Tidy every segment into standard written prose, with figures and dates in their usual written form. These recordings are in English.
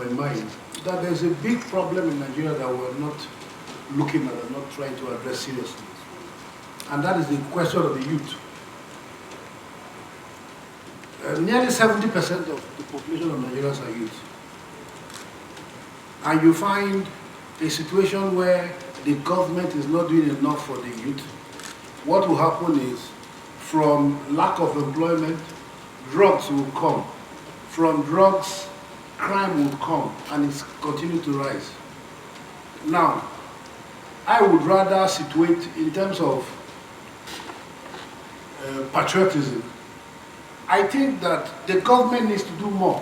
my mind that there's a big problem in Nigeria that we're not looking at and not trying to address seriously. And that is the question of the youth. Nearly 70% of the population of Nigerians are youth. And you find a situation where the government is not doing enough for the youth. What will happen is, from lack of employment, drugs will come. From drugs, crime will come, and it's continuing to rise. Now, I would rather situate in terms of patriotism. I think that the government needs to do more.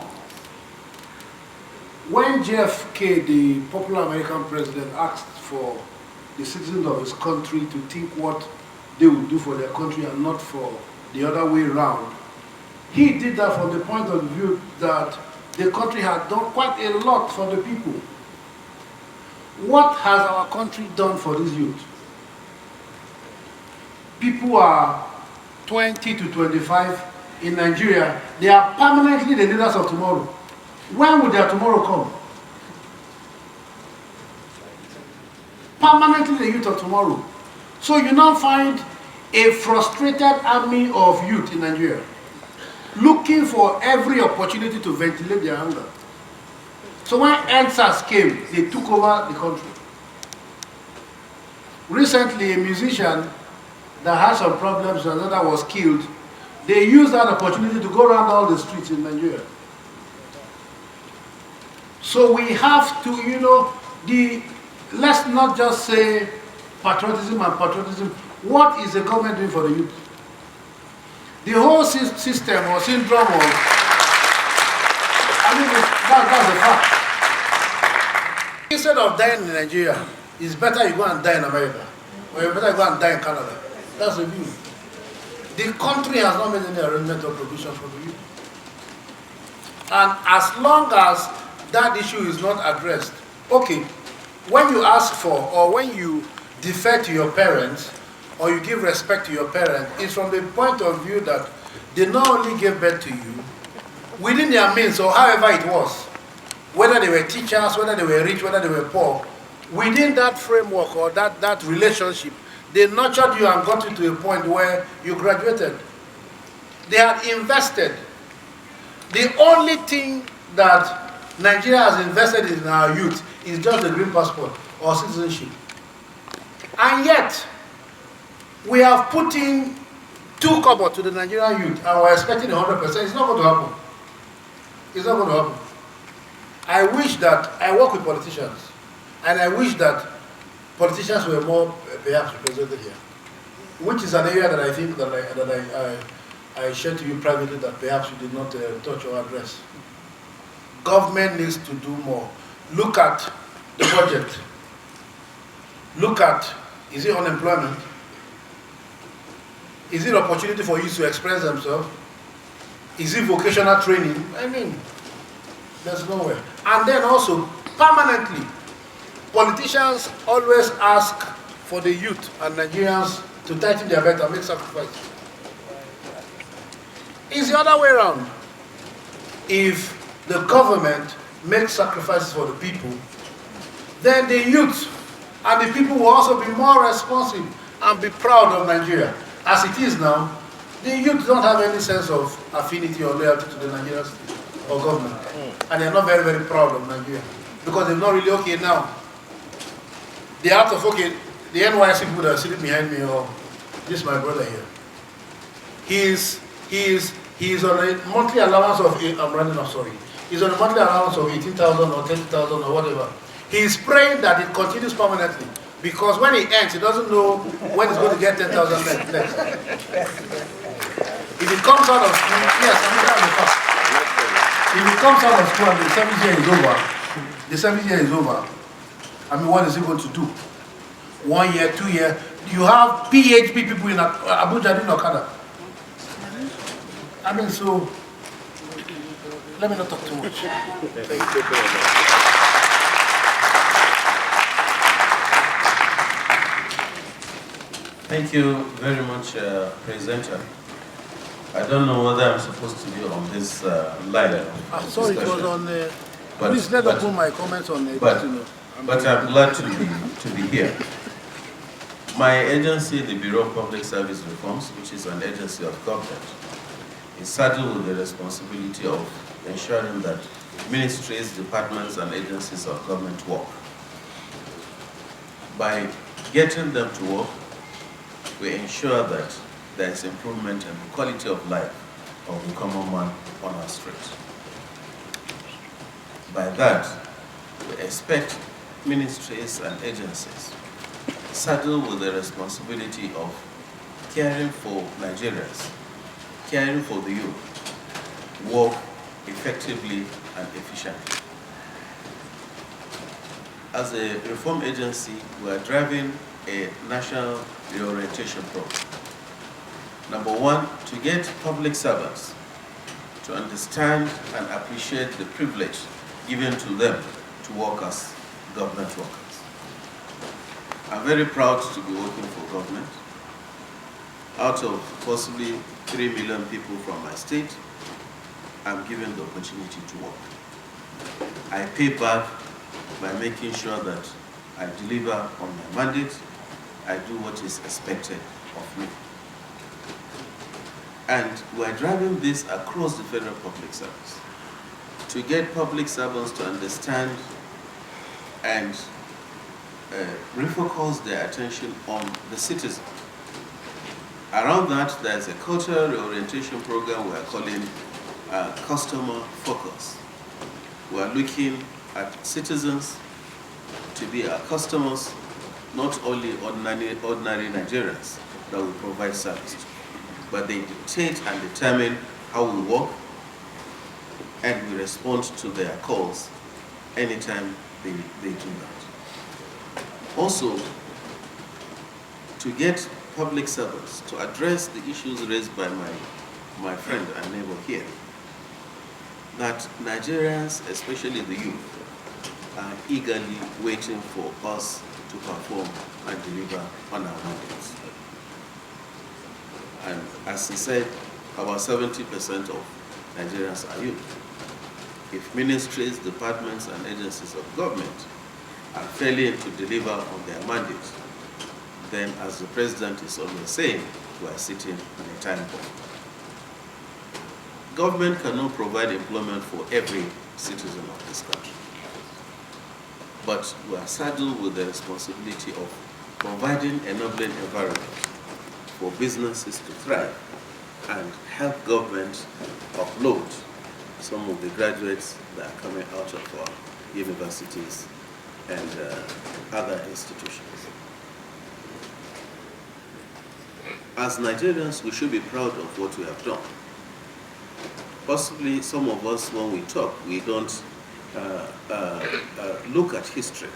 When JFK, the popular American president, asked for the citizens of his country to think what they would do for their country and not for the other way around, he did that from the point of view that the country had done quite a lot for the people. What has our country done for this youth? People are 20 to 25 in Nigeria. They are permanently the leaders of tomorrow. When will their tomorrow come? Permanently the youth of tomorrow. So you now find a frustrated army of youth in Nigeria looking for every opportunity to ventilate their anger. So when EndSARS came, they took over the country. Recently, a musician that had some problems and another was killed, they used that opportunity to go around all the streets in Nigeria. So we have to, let's not just say patriotism and patriotism. What is the government doing for the youth? The whole system or syndrome of, that's a fact. Instead of dying in Nigeria, it's better you go and die in America, or it's better you go and die in Canada. That's the view. The country has not made any arrangement or provision for the youth. And as long as that issue is not addressed, okay, when you ask for or when you defer to your parents or you give respect to your parents, it's from the point of view that they not only gave birth to you within their means or however it was, whether they were teachers, whether they were rich, whether they were poor, within that framework or that relationship, they nurtured you and got you to a point where you graduated. They had invested. The only thing that Nigeria has invested in our youth is just the green passport or citizenship. And yet, we have put in 2 kobo to the Nigerian youth and we're expecting 100%. It's not going to happen. It's not going to happen. I wish that I work with politicians, and I wish that politicians were more perhaps represented here, which is an area that I think that I shared to you privately that perhaps you did not touch or address. Government needs to do more. Look at the budget. Look at, is it unemployment? Is it opportunity for youth to express themselves? Is it vocational training? I mean, there's nowhere. And then also, permanently, politicians always ask for the youth and Nigerians to tighten their belt and make sacrifices. It's the other way around. If the government makes sacrifices for the people, then the youth and the people will also be more responsive and be proud of Nigeria. As it is now, the youth don't have any sense of affinity or loyalty to the Nigerian state or government. And they're not very, very proud of Nigeria. Because they're not really okay now. They have to okay, the NYC people that are sitting behind me, or this is my brother here. He's on a monthly allowance of, I'm running off, sorry. He's on a monthly allowance of 18,000 or 20,000 or whatever. He's praying that it continues permanently. Because when it ends, he doesn't know when he's going to get 10,000 next. If it comes out of school, yes, if it comes out of school and the 7th year is over, I mean, what is he going to do? 1 year, 2 years? You have PhD people in Abuja doing Okada. I mean, so, let me not talk too much. Thank you very much, presenter. I don't know whether I'm supposed to be on this line. Sorry, it was on Please let us put my comments on it. But I'm glad to be here. My agency, the Bureau of Public Service Reforms, which is an agency of government, is saddled with the responsibility of ensuring that ministries, departments, and agencies of government work. By getting them to work, we ensure that there is improvement in the quality of life of the common man on our street. By that, we expect ministries and agencies saddled with the responsibility of caring for Nigerians, caring for the youth, work effectively and efficiently. As a reform agency, we are driving a national reorientation program. Number one, to get public servants to understand and appreciate the privilege given to them to work as government workers. I'm very proud to be working for government. Out of possibly 3 million people from my state, I'm given the opportunity to work. I pay back by making sure that I deliver on my mandate. I do what is expected of me. And we're driving this across the federal public service to get public servants to understand and refocus their attention on the citizen. Around that, there's a cultural reorientation program we're calling customer focus. We're looking at citizens to be our customers, not only ordinary Nigerians that we provide service to, but they dictate and determine how we work, and we respond to their calls anytime they do that. Also, to get public servants to address the issues raised by my friend and neighbor here, that Nigerians, especially the youth, are eagerly waiting for us to perform and deliver on our mandates. And as he said, about 70% of Nigerians are youth. If ministries, departments, and agencies of government are failing to deliver on their mandate, then, as the president is always saying, we are sitting on a time bomb. Government cannot provide employment for every citizen of this country. But we are saddled with the responsibility of providing enabling environment for businesses to thrive and help government upload some of the graduates that are coming out of our universities and other institutions. As Nigerians, we should be proud of what we have done. Possibly some of us, when we talk, we don't look at history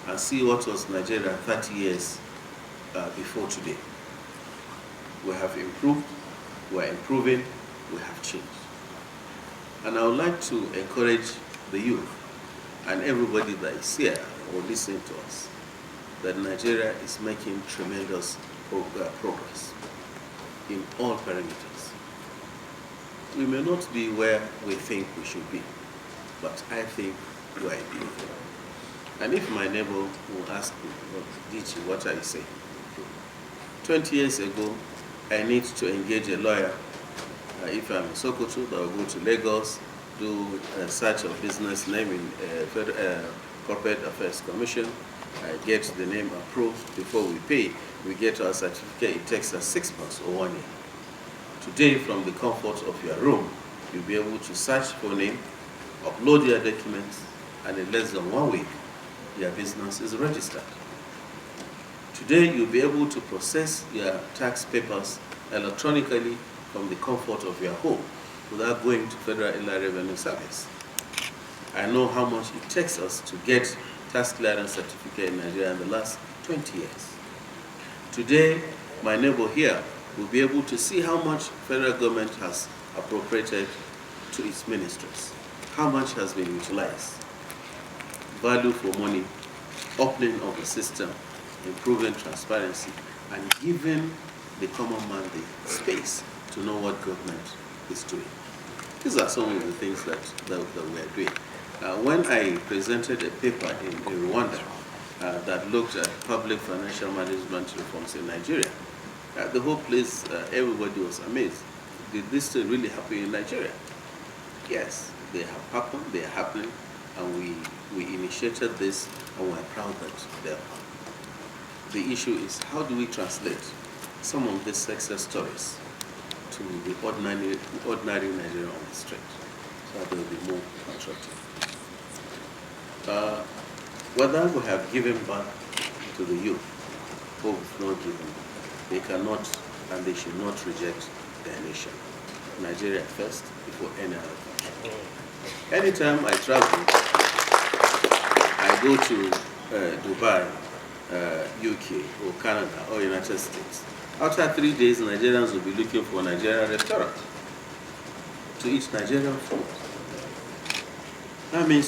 and see what was Nigeria 30 years before today. We have improved, we are improving, we have changed. And I would like to encourage the youth and everybody that is here or listening to us that Nigeria is making tremendous progress in all parameters. We may not be where we think we should be, but I think we are improving. And if my neighbor will ask me, Dichi, what are you saying? 20 years ago, I need to engage a lawyer. If I'm in Sokoto, I will go to Lagos, do a search of business name in Corporate Affairs Commission. I get the name approved before we pay. We get our certificate. It takes us 6 months or 1 year. Today, from the comfort of your room, you'll be able to search for name, upload your documents, and in less than 1 week, your business is registered. Today, you'll be able to process your tax papers electronically from the comfort of your home without going to Federal Inland Revenue Service. I know how much it takes us to get tax clearance certificate in Nigeria in the last 20 years. Today, my neighbor here will be able to see how much federal government has appropriated to its ministries, how much has been utilized, value for money, opening of the system, improving transparency, and giving the common man the space to know what government is doing. These are some of the things that we are doing. When I presented a paper in Rwanda that looked at public financial management reforms in Nigeria, the whole place, everybody was amazed. Did this thing really happen in Nigeria? Yes, they have happened, they are happening, and we initiated this, and we're proud that they are. The issue is, how do we translate some of these success stories to the ordinary Nigerian on the street, so that they will be more constructive. Whether we have given back to the youth or we've not given, they cannot and they should not reject their nation. Nigeria first before any other country. Anytime I travel, I go to Dubai, UK, or Canada, or United States. After 3 days, Nigerians will be looking for a Nigerian restaurant to eat Nigerian food. That means